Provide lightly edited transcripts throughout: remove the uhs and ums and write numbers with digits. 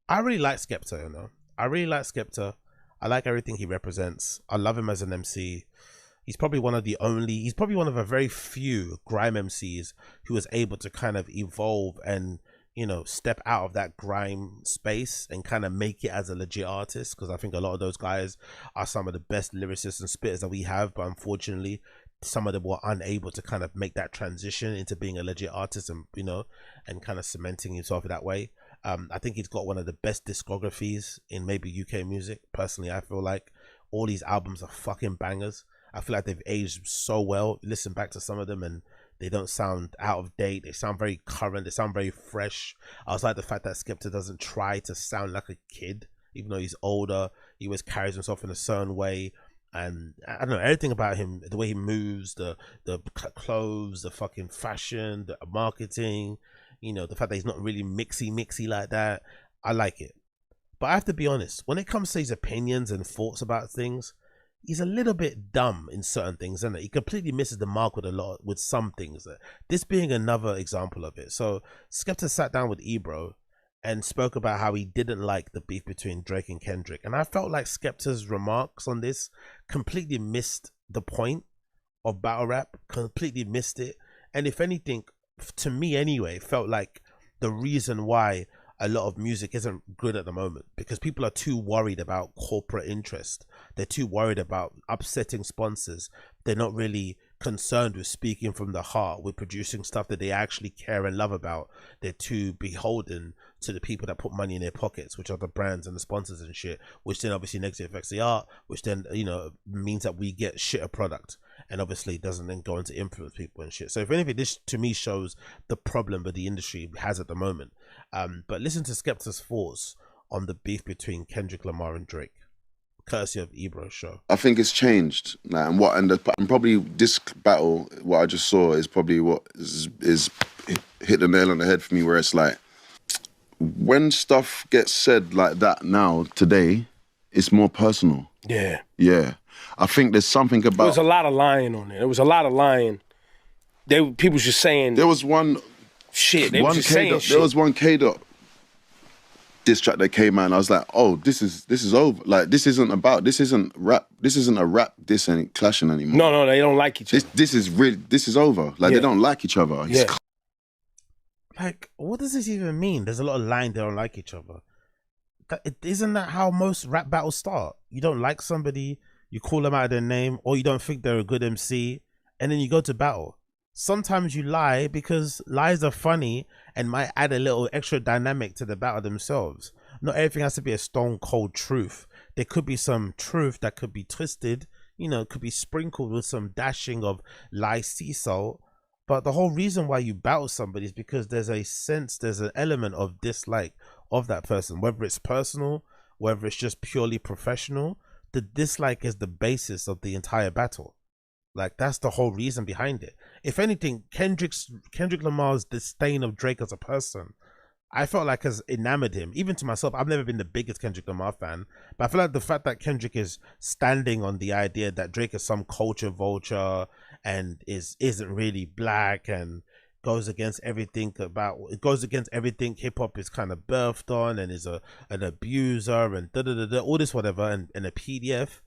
I really like Skepta, you know. I really like Skepta. I like everything he represents. I love him as an MC. He's probably one of a very few grime MCs who was able to kind of evolve and, step out of that grime space and kind of make it as a legit artist. Because I think a lot of those guys are some of the best lyricists and spitters that we have. But unfortunately, some of them were unable to kind of make that transition into being a legit artist and, and kind of cementing himself that way. I think he's got one of the best discographies in maybe UK music. Personally, I feel like all these albums are fucking bangers. I feel like they've aged so well. Listen back to some of them and they don't sound out of date. They sound very current. They sound very fresh. I also like the fact that Skepta doesn't try to sound like a kid, even though he's older. He always carries himself in a certain way. And I don't know, everything about him, the way he moves, the clothes, the fucking fashion, the marketing, the fact that he's not really mixy like that. I like it. But I have to be honest, when it comes to his opinions and thoughts about things, he's a little bit dumb in certain things, isn't it? He completely misses the mark with some things. This being another example of it. So Skepta sat down with Ebro and spoke about how he didn't like the beef between Drake and Kendrick. And I felt like Skepta's remarks on this completely missed the point of battle rap, completely missed it. And if anything, to me anyway, felt like the reason why a lot of music isn't good at the moment, because people are too worried about corporate interest. They're too worried about upsetting sponsors. They're not really concerned with speaking from the heart, with producing stuff that they actually care and love about. They're too beholden to the people that put money in their pockets, which are the brands and the sponsors and shit, which then obviously negatively affects the art, which then, means that we get shitter product, and obviously doesn't then go on to influence people and shit. So if anything, this to me shows the problem that the industry has at the moment. But listen to Skepta's thoughts on the beef between Kendrick Lamar and Drake, courtesy of Ebro's show. I think it's changed, like, and probably this battle, what I just saw is probably what is hit the nail on the head for me, where it's like, when stuff gets said like that now, today, it's more personal. Yeah. Yeah. I think there's something about... There was a lot of lying on it. There was a lot of lying. People was just saying... There was one... Shit, they was just saying shit. There was one K-Dot diss track that came out and I was like, oh, this is over. Like, this isn't rap. This isn't a rap diss and clashing anymore. No, they don't like each other. This is over. Like, They don't like each other. Yeah. Like, what does this even mean? There's a lot of lying, they don't like each other. Isn't that how most rap battles start? You don't like somebody, you call them out of their name, or you don't think they're a good MC, and then you go to battle. Sometimes you lie because lies are funny and might add a little extra dynamic to the battle themselves. Not everything has to be a stone cold truth. There could be some truth that could be twisted, could be sprinkled with some dashing of lie sea salt. But the whole reason why you battle somebody is because there's an element of dislike of that person, whether it's personal, whether it's just purely professional. The dislike is the basis of the entire battle. Like, that's the whole reason behind it. If anything, Kendrick Lamar's disdain of Drake as a person, I felt like has enamored him. Even to myself, I've never been the biggest Kendrick Lamar fan, but I feel like the fact that Kendrick is standing on the idea that Drake is some culture vulture and isn't really black and goes against everything hip hop is kind of birthed on, and is an abuser and all this whatever, and a PDF,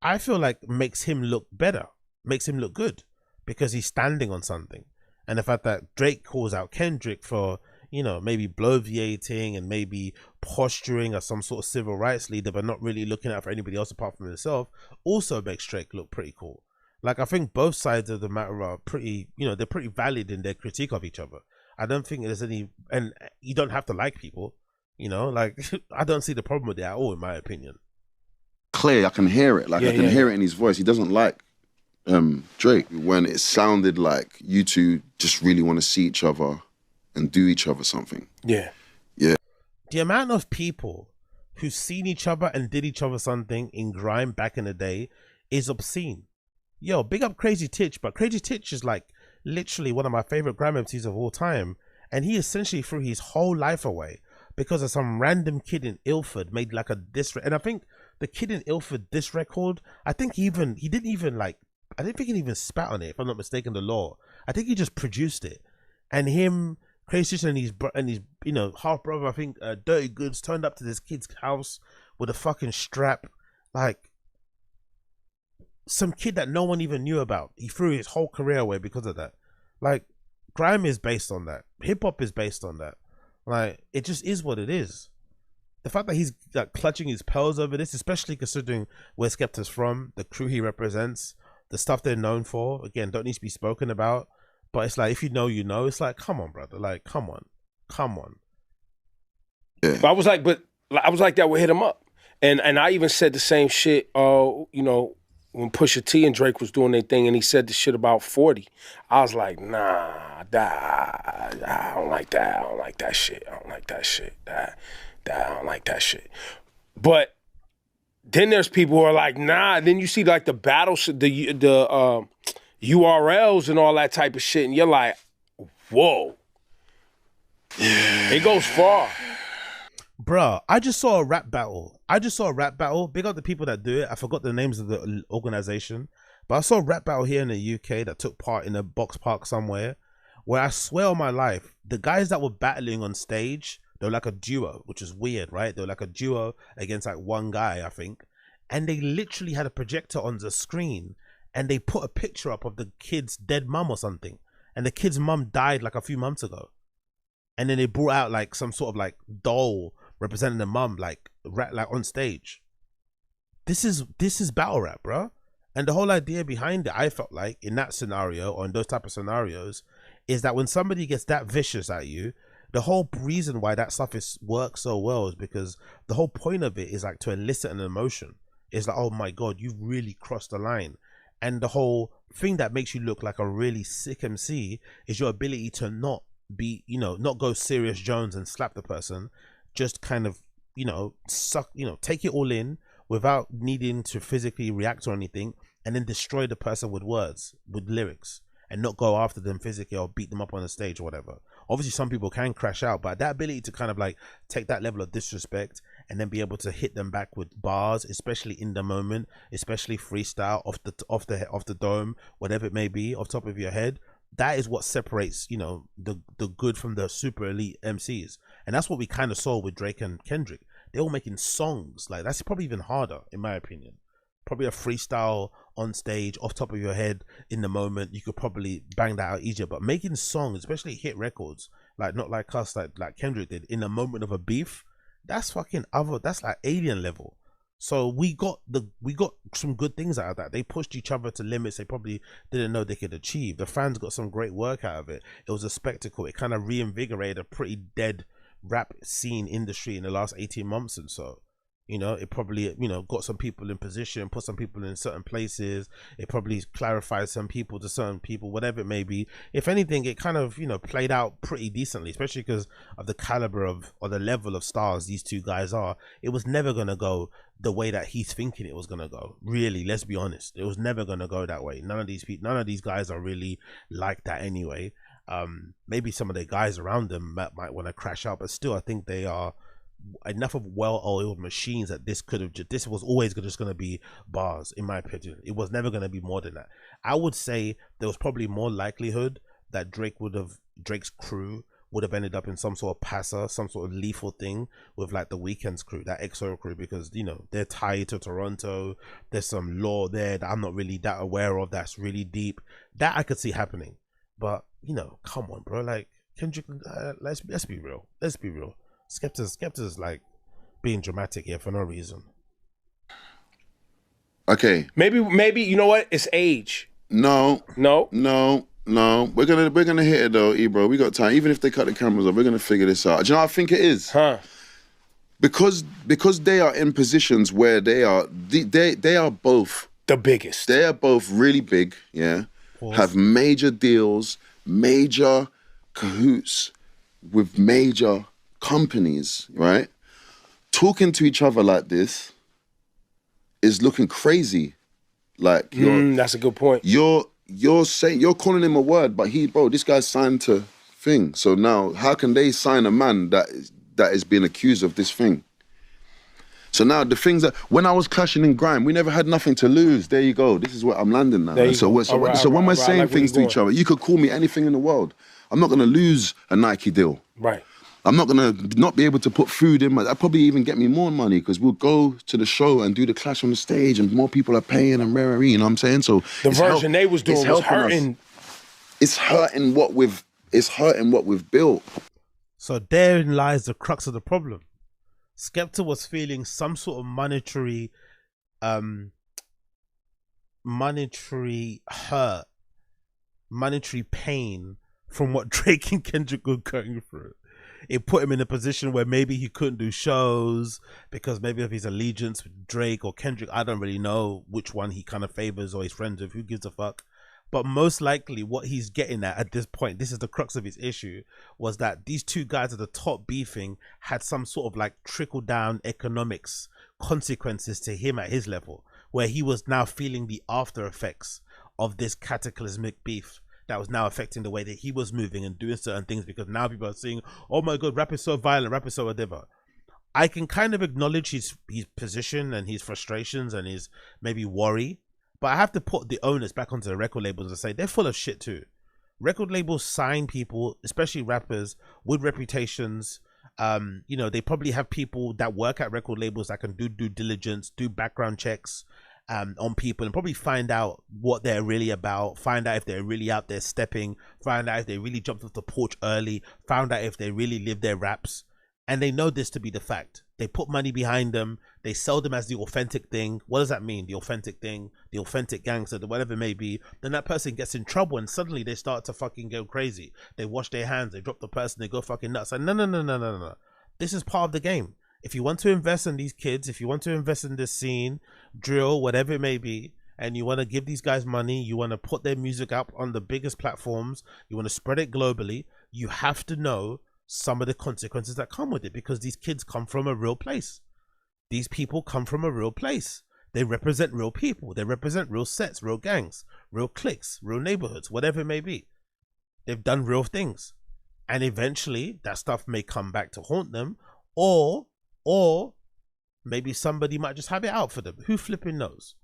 I feel like makes him look better, makes him look good, because he's standing on something. And the fact that Drake calls out Kendrick for, maybe bloviating and maybe posturing as some sort of civil rights leader, but not really looking out for anybody else apart from himself, also makes Drake look pretty cool. Like, I think both sides of the matter are pretty, they're pretty valid in their critique of each other. I don't think there's any, and you don't have to like people, like, I don't see the problem with it at all, in my opinion. Clear, I can hear it. Like, I can hear it in his voice. He doesn't like Drake, when it sounded like you two just really want to see each other and do each other something. Yeah. The amount of people who've seen each other and did each other something in grime back in the day is obscene. Yo, big up Crazy Titch, but Crazy Titch is like literally one of my favorite grime MCs of all time, and he essentially threw his whole life away because of some random kid in Ilford made like a diss, and I think the kid in Ilford diss record, I don't think he even spat on it, if I'm not mistaken, the law. I think he just produced it, and him Crazy Rich and his half brother, I think, Dirty Goods, turned up to this kid's house with a fucking strap, like some kid that no one even knew about. He threw his whole career away because of that. Like, grime is based on that. Hip hop is based on that. Like, it just is what it is. The fact that he's like clutching his pearls over this, especially considering where Skepta's from, the crew he represents, the stuff they're known for, again, don't need to be spoken about. But it's like, if you know, you know. It's like, come on, brother. Like, come on. Yeah. But I was like that would hit him up. And I even said the same shit, when Pusha T and Drake was doing their thing and he said the shit about 40. I was like, nah, I don't like that. I don't like that shit. I don't like that shit. I don't like that shit. But then there's people who are like, nah. Then you see like the battles, the URLs and all that type of shit, and you're like, whoa. It goes far. Bruh, I just saw a rap battle. Big up the people that do it. I forgot the names of the organization. But I saw a rap battle here in the UK that took part in a box park somewhere, where I swear on my life, the guys that were battling on stage, they were like a duo, which is weird, right? They were like a duo against like one guy, I think. And they literally had a projector on the screen and they put a picture up of the kid's dead mum or something. And the kid's mum died like a few months ago. And then they brought out like some sort of like doll representing the mum, like on stage. This is battle rap, bro. And the whole idea behind it, I felt like in that scenario or in those type of scenarios, is that when somebody gets that vicious at you, the whole reason why that stuff works so well is because the whole point of it is like to elicit an emotion. It's like, oh my God, you've really crossed the line. And the whole thing that makes you look like a really sick MC is your ability to not be, not go Serious Jones and slap the person, just kind of, take it all in without needing to physically react or anything, and then destroy the person with words, with lyrics, and not go after them physically or beat them up on the stage or whatever. Obviously, some people can crash out, but that ability to kind of like take that level of disrespect and then be able to hit them back with bars, especially in the moment, especially freestyle off the dome, whatever it may be, off top of your head. That is what separates, the good from the super elite MCs. And that's what we kind of saw with Drake and Kendrick. They're all making songs. Like, that's probably even harder, in my opinion. Probably a freestyle on stage, off top of your head, in the moment, you could probably bang that out easier. But making songs, especially hit records, like not like us, like Kendrick did, in a moment of a beef, that's like alien level. So we got some good things out of that. They pushed each other to limits they probably didn't know they could achieve. The fans got some great work out of it. It was a spectacle. It kind of reinvigorated a pretty dead rap scene industry in the last 18 months and so. It probably, got some people in position, put some people in certain places. It probably clarified some people to certain people, whatever it may be. If anything, it kind of, played out pretty decently, especially because of the caliber of, or the level of stars these two guys are. It was never going to go the way that he's thinking it was going to go. Really, let's be honest. It was never going to go that way. None of these guys are really like that anyway. Maybe some of the guys around them might want to crash out, but still, I think they are enough of well-oiled machines that this was always just going to be bars, in my opinion. It was never going to be more than that. I would say there was probably more likelihood that Drake's crew would have ended up in some sort of passer, some sort of lethal thing with like the Weeknd's crew, that XO crew, because they're tied to Toronto. There's some law there that I'm not really that aware of, that's really deep, that I could see happening. But come on, bro, like Kendrick, let's be real. Skepta's like being dramatic here for no reason. Okay. Maybe you know what? It's age. No. We're gonna hit it though, Ebro. We got time. Even if they cut the cameras off, we're gonna figure this out. Do you know what I think it is? Huh? Because they are in positions where they are both the biggest. They are both really big, yeah. Pause. Have major deals, major cahoots with major companies, right? Talking to each other like this is looking crazy. Like that's a good point. You're calling him a word, but this guy's signed to thing. So now how can they sign a man that is being accused of this thing? So now the things that when I was clashing in grime, we never had nothing to lose. There you go. This is where I'm landing now. So when we're saying things to each other, you could call me anything in the world. I'm not gonna lose a Nike deal. Right. I'm not gonna not be able to put food in. That probably even get me more money because we'll go to the show and do the clash on the stage, and more people are paying and rare. You know what I'm saying? So the version they was doing was hurting. It's hurting what we've built. So therein lies the crux of the problem. Skepta was feeling some sort of monetary hurt, monetary pain from what Drake and Kendrick were going through. It put him in a position where maybe he couldn't do shows because maybe of his allegiance with Drake or Kendrick. I don't really know which one he kind of favors or he's friends with. Who gives a fuck? But most likely what he's getting at this point, this is the crux of his issue, was that these two guys at the top beefing had some sort of like trickle down economics consequences to him at his level, where he was now feeling the after effects of this cataclysmic beef that was now affecting the way that he was moving and doing certain things, because now people are saying, oh my god, rap is so violent, rap is so whatever. I can kind of acknowledge his position and his frustrations and his maybe worry, but I have to put the onus back onto the record labels and say they're full of shit too. Record labels sign people, especially rappers, with reputations. You know, they probably have people that work at record labels that can do due diligence, do background checks on people, and probably find out what they're really about, find out if they're really out there stepping, find out if they really jumped off the porch early, found out if they really live their raps. And they know this to be the fact. They put money behind them. They sell them as the authentic thing. What does that mean? The authentic thing, the authentic gangster, whatever it may be. Then that person gets in trouble and suddenly they start to fucking go crazy. They wash their hands. They drop the person. They go fucking nuts. And no. This is part of the game. If you want to invest in these kids, if you want to invest in this scene, drill, whatever it may be, and you want to give these guys money, you want to put their music up on the biggest platforms, you want to spread it globally, you have to know some of the consequences that come with it, because these kids come from a real place. These people come from a real place. They represent real people. They represent real sets, real gangs, real cliques, real neighborhoods, whatever it may be. They've done real things. And eventually that stuff may come back to haunt them, or maybe somebody might just have it out for them. Who flipping knows?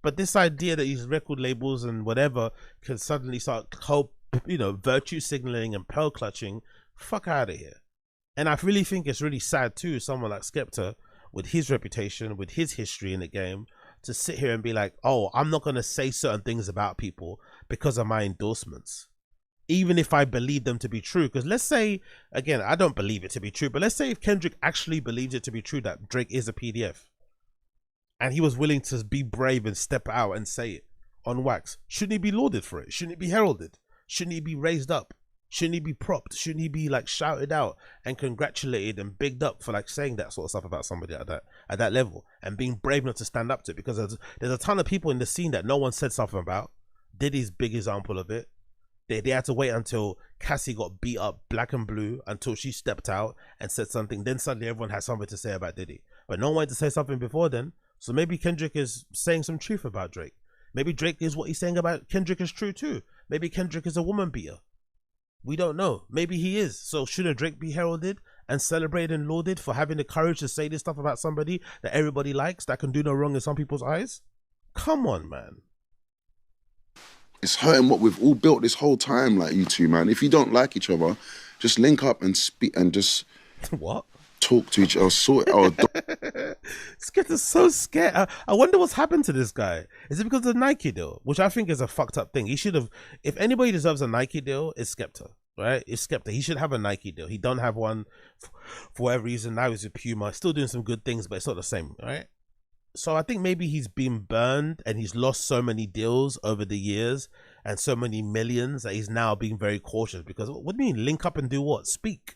But this idea that these record labels and whatever can suddenly start, virtue signaling and pearl clutching, fuck out of here. And I really think it's really sad too, someone like Skepta, with his reputation, with his history in the game, to sit here and be like, oh, I'm not going to say certain things about people because of my endorsements, even if I believe them to be true. Because let's say, again, I don't believe it to be true, but let's say if Kendrick actually believes it to be true that Drake is a PDF, and he was willing to be brave and step out and say it on wax, shouldn't he be lauded for it? Shouldn't he be heralded? Shouldn't he be raised up? Shouldn't he be propped? Shouldn't he be like shouted out and congratulated and bigged up for like saying that sort of stuff about somebody at that level and being brave enough to stand up to it? Because there's a ton of people in the scene that no one said something about. Diddy's big example of it. They had to wait until Cassie got beat up black and blue until she stepped out and said something. Then suddenly everyone had something to say about Diddy. But no one wanted to say something before then. So maybe Kendrick is saying some truth about Drake. Maybe Drake is what he's saying about Kendrick is true too. Maybe Kendrick is a woman beater. We don't know. Maybe he is. So shouldn't Drake be heralded and celebrated and lauded for having the courage to say this stuff about somebody that everybody likes, that can do no wrong in some people's eyes? Come on, man. It's hurting what we've all built this whole time, like you two, man. If you don't like each other, just link up and speak and just what? Talk to each other, sort it out. Skepta's so scared. I wonder what's happened to this guy. Is it because of the Nike deal? Which I think is a fucked up thing. He should have, if anybody deserves a Nike deal, it's Skepta, right? It's Skepta. He should have a Nike deal. He don't have one for whatever reason. Now he's with Puma, still doing some good things, but it's not the same, right? So I think maybe he's been burned and he's lost so many deals over the years and so many millions that he's now being very cautious. Because what do you mean, link up and do what? Speak.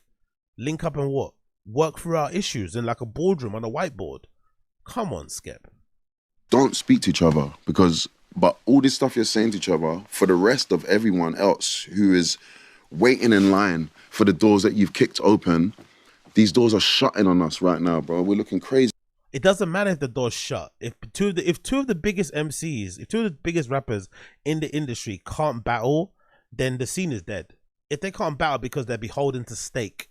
Link up and what? Work through our issues in like a boardroom on a whiteboard. Come on, Skep. Don't speak to each other, but all this stuff you're saying to each other, for the rest of everyone else who is waiting in line for the doors that you've kicked open, these doors are shutting on us right now, bro. We're looking crazy. It doesn't matter if the door's shut. If two of the biggest MCs, if two of the biggest rappers in the industry can't battle, then the scene is dead. If they can't battle because they're beholden to stake,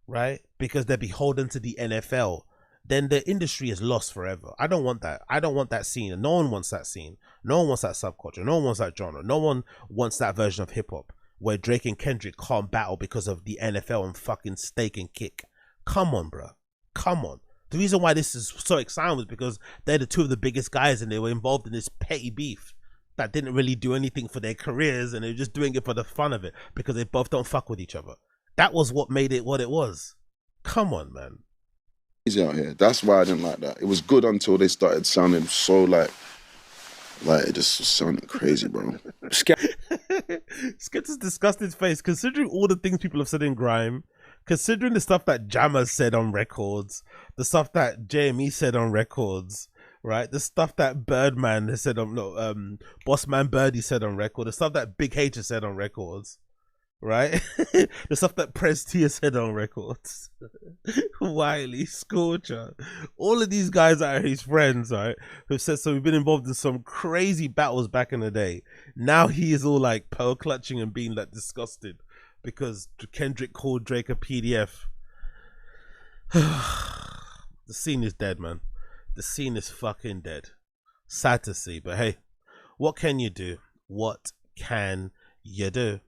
right? Because they're beholden to the NFL, then the industry is lost forever. I don't want that. I don't want that scene. And no one wants that scene. No one wants that subculture. No one wants that genre. No one wants that version of hip hop. where Drake and Kendrick can't battle because of the NFL and fucking Steak and Kick. Come on, bro. Come on. The reason why this is so exciting was because they're the two of the biggest guys and they were involved in this petty beef that didn't really do anything for their careers, and they were just doing it for the fun of it because they both don't fuck with each other. That was what made it what it was. Come on, man. Easy out here. That's why I didn't like that. It was good until they started sounding so like it just sounded crazy, bro. Skepta's disgusted his face, considering all the things people have said in grime, considering the stuff that Jammer said on records, the stuff that JME said on records, right? The stuff that Birdman has said on Bossman Birdie said on record, the stuff that Big H has said on records, right? The stuff that Prez T has said on records. Wiley, Scorcher, all of these guys are his friends, right? Who said so. We've been involved in some crazy battles back in the day. Now he is all like pearl clutching and being like disgusted because Kendrick called Drake a PDF. The scene is dead, man. The scene is fucking dead. Sad to see, but hey, what can you do? What can you do?